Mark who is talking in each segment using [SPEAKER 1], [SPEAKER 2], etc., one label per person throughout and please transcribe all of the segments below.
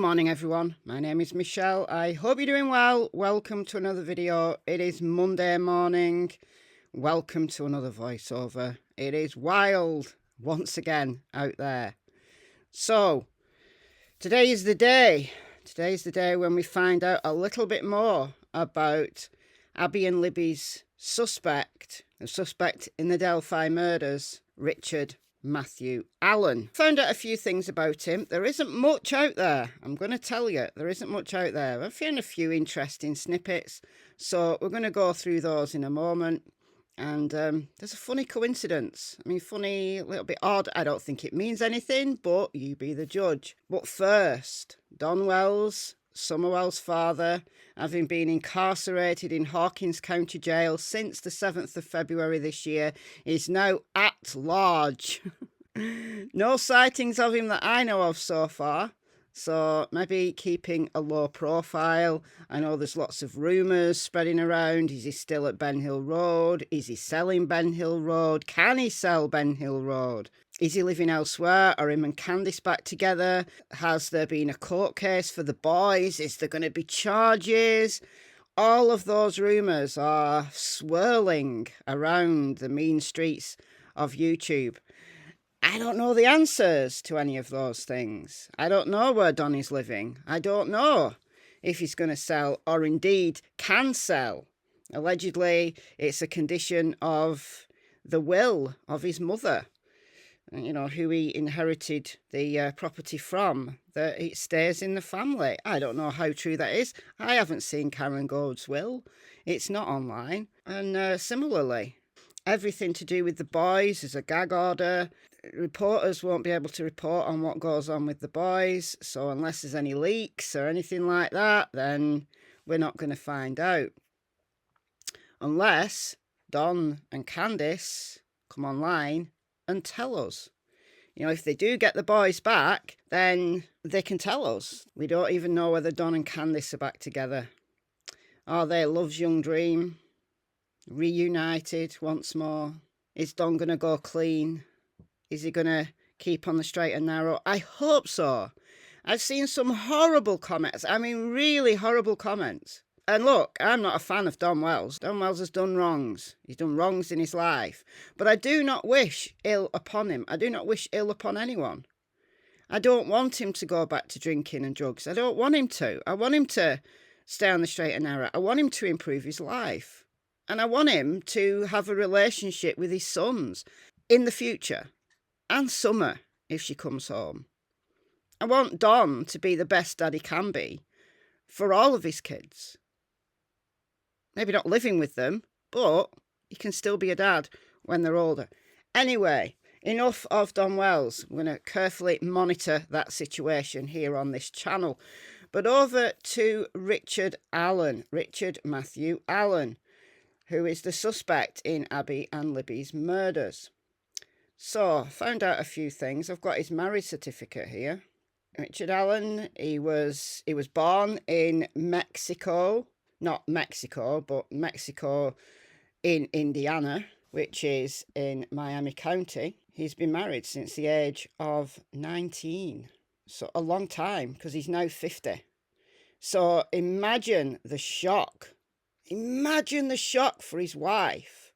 [SPEAKER 1] Morning everyone, my name is Michelle. I hope you're doing well. Welcome to another video. It is Monday morning. Welcome to another voiceover. It is wild once again out there. So today is the day. Today is the day when we find out a little bit more about Abby and Libby's suspect, the suspect in the Delphi murders, Richard Matthew Allen. Found out a few things about him. There isn't much out there. I'm going to tell you, there isn't much out there. I've found a few interesting snippets, so we're going to go through those in a moment. And there's a funny coincidence. I mean, funny, a little bit odd. I don't think it means anything, but you be the judge. But first, Don Wells, Somerwell's father, having been incarcerated in Hawkins County Jail since the 7th of February this year, is now at large. No sightings of him that I know of so far. So maybe keeping a low profile. I know there's lots of rumours spreading around. Is he still at Ben Hill Road? Is he selling Ben Hill Road? Can he sell Ben Hill Road? Is he living elsewhere? Are him and Candice back together? Has there been a court case for the boys? Is there going to be charges? All of those rumours are swirling around the mean streets of YouTube. I don't know the answers to any of those things. I don't know where Don is living. I don't know if he's going to sell or indeed can sell. Allegedly, it's a condition of the will of his mother, you know, who he inherited the property from, that it stays in the family. I don't know how true that is. I haven't seen Karen Gold's will. It's not online. And similarly, everything to do with the boys is a gag order. Reporters won't be able to report on what goes on with the boys, so unless there's any leaks or anything like that, then we're not going to find out. Unless Don and Candice come online and tell us. You know, if they do get the boys back, then they can tell us. We don't even know whether Don and Candice are back together. Are they Love's Young Dream? Reunited once more? Is Don going to go clean? Is he going to keep on the straight and narrow? I hope so. I've seen some horrible comments. I mean, really horrible comments. And look, I'm not a fan of Don Wells. Don Wells has done wrongs. He's done wrongs in his life. But I do not wish ill upon him. I do not wish ill upon anyone. I don't want him to go back to drinking and drugs. I don't want him to. I want him to stay on the straight and narrow. I want him to improve his life. And I want him to have a relationship with his sons in the future. And Summer, if she comes home. I want Don to be the best dad he can be for all of his kids. Maybe not living with them, but he can still be a dad when they're older. Anyway, enough of Don Wells. I'm going to carefully monitor that situation here on this channel. But over to Richard Allen, Richard Matthew Allen, who is the suspect in Abby and Libby's murders. So, I found out a few things. I've got his marriage certificate here. Richard Allen, he was born in Mexico. Not Mexico, but Mexico in Indiana, which is in Miami County. He's been married since the age of 19. So, a long time, because he's now 50. So, imagine the shock. Imagine the shock for his wife.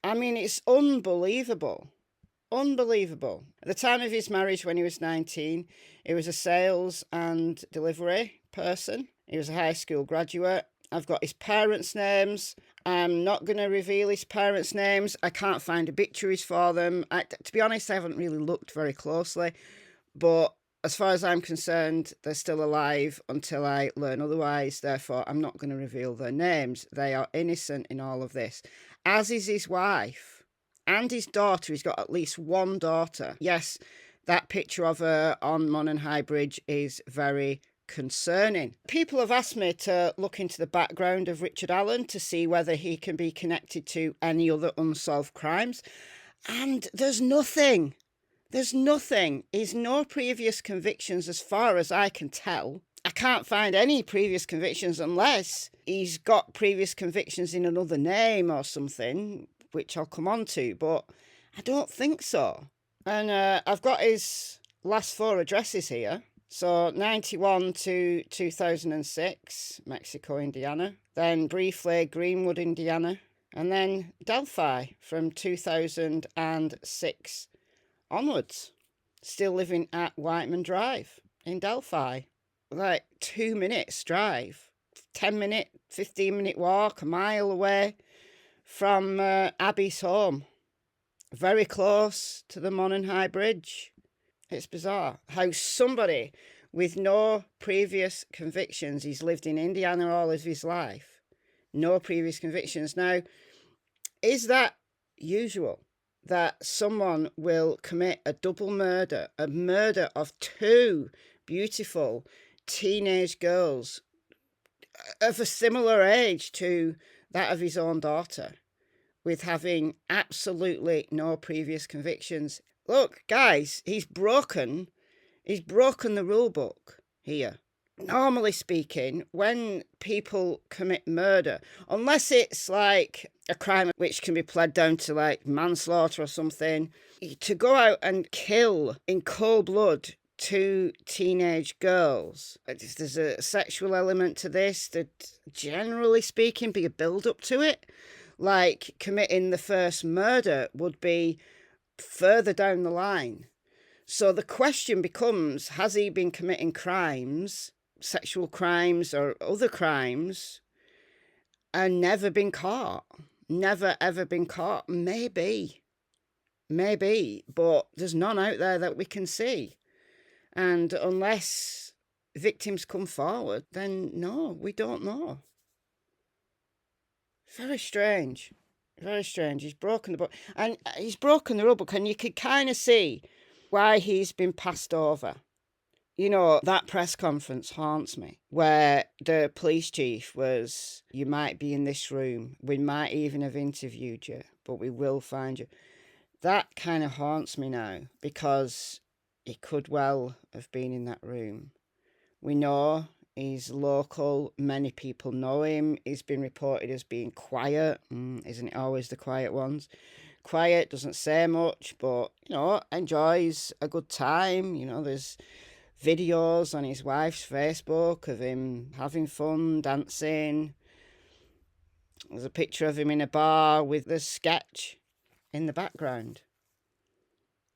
[SPEAKER 1] I mean, it's unbelievable. Unbelievable. At the time of his marriage, when he was 19, he was a sales and delivery person. He was a high school graduate. I've got his parents' names. I'm not going to reveal his parents' names. I can't find obituaries for them. To be honest, I haven't really looked very closely. But as far as I'm concerned, they're still alive until I learn otherwise. Therefore, I'm not going to reveal their names. They are innocent in all of this. As is his wife and his daughter. He's got at least one daughter. Yes, that picture of her on Monaghan High Bridge is very concerning. People have asked me to look into the background of Richard Allen to see whether he can be connected to any other unsolved crimes. And there's nothing. There's nothing. He's no previous convictions as far as I can tell. I can't find any previous convictions unless he's got previous convictions in another name or something, which I'll come on to, but I don't think so. And I've got his last 4 addresses here. So 91 to 2006, Mexico, Indiana. Then briefly Greenwood, Indiana. And then Delphi from 2006 onwards. Still living at Whiteman Drive in Delphi. Like 2 minutes drive. 10-minute, 15-minute walk, a mile away from Abby's home. Very close to the Monaghan High Bridge. It's bizarre how somebody with no previous convictions, he's lived in Indiana all of his life, no previous convictions. Now, is that usual that someone will commit a double murder, a murder of 2 beautiful teenage girls of a similar age to that of his own daughter, with having absolutely no previous convictions? Look, guys, he's broken the rule book here. Normally speaking, when people commit murder, unless it's like a crime which can be pled down to like manslaughter or something, to go out and kill in cold blood 2 teenage girls, there's a sexual element to this that, generally speaking, be a build-up to it. Like committing the first murder would be further down the line. So the question becomes, has he been committing crimes, sexual crimes or other crimes, and never been caught? Never ever been caught? Maybe, but there's none out there that we can see. And unless victims come forward, then no, we don't know. Very strange. Very strange. He's broken the book. And he's broken the rule book, and you could kind of see why he's been passed over. You know, that press conference haunts me, where the police chief was, you might be in this room, we might even have interviewed you, but we will find you. That kind of haunts me now, because he could well have been in that room. We know he's local. Many people know him. He's been reported as being quiet. Isn't it always the quiet ones? Quiet, doesn't say much, but, you know, enjoys a good time. You know, there's videos on his wife's Facebook of him having fun, dancing. There's a picture of him in a bar with the sketch in the background.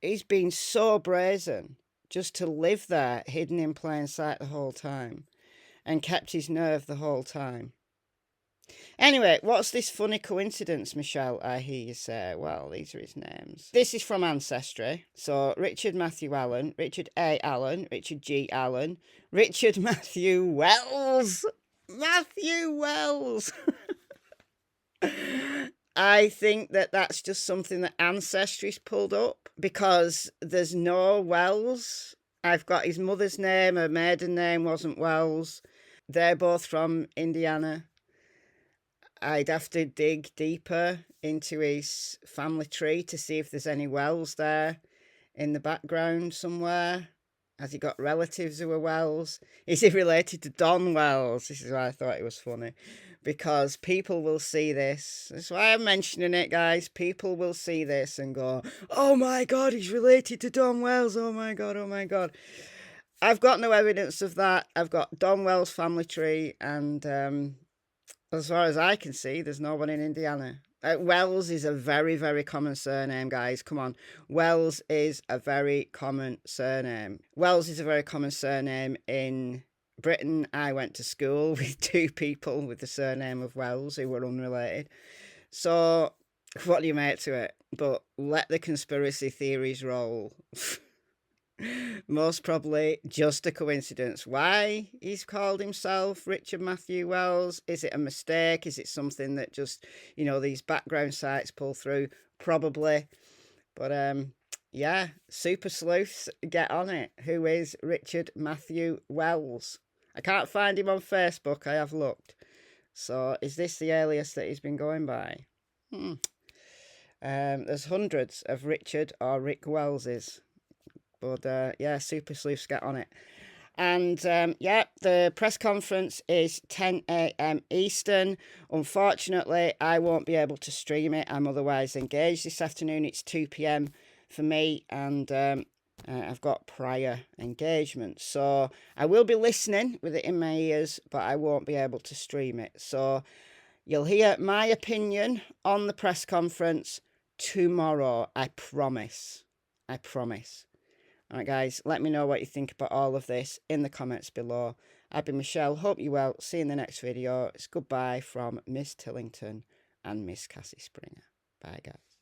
[SPEAKER 1] He's been so brazen just to live there, hidden in plain sight the whole time, and kept his nerve the whole time. Anyway, what's this funny coincidence, Michelle, I hear you say? Well, these are his names. This is from Ancestry. So, Richard Matthew Allen, Richard A. Allen, Richard G. Allen, Richard Matthew Wells. Matthew Wells. I think that that's just something that Ancestry's pulled up, because there's no Wells. I've got his mother's name, her maiden name wasn't Wells. They're both from Indiana. I'd have to dig deeper into his family tree to see if there's any Wells there in the background somewhere. Has he got relatives who are Wells? Is he related to Don Wells? This is why I thought it was funny. Because people will see this. That's why I'm mentioning it, guys. People will see this and go, oh my God, he's related to Don Wells. Oh my God, oh my God. I've got no evidence of that. I've got Don Wells' family tree, and as far as I can see, there's no one in Indiana. Wells is a very, very common surname, guys. Come on. Wells is a very common surname. Wells is a very common surname in Britain. I went to school with 2 people with the surname of Wells who were unrelated. So, what do you make to it? But let the conspiracy theories roll. Most probably just a coincidence. Why he's called himself Richard Matthew Wells? Is it a mistake? Is it something that just, you know, these background sites pull through? Probably. But yeah, super sleuths, get on it. Who is Richard Matthew Wells? I can't find him on Facebook. I have looked. So is this the alias that he's been going by? There's hundreds of Richard or Rick Wellses. But yeah, super sleuths, get on it. And yeah, the press conference is 10 a.m. Eastern. Unfortunately, I won't be able to stream it. I'm otherwise engaged this afternoon. It's 2 p.m. for me. And I've got prior engagements. So I will be listening with it in my ears, but I won't be able to stream it. So you'll hear my opinion on the press conference tomorrow. I promise. I promise. All right, guys, let me know what you think about all of this in the comments below. I've been Michelle. Hope you're well. See you in the next video. It's goodbye from Miss Tillington and Miss Cassie Springer. Bye, guys.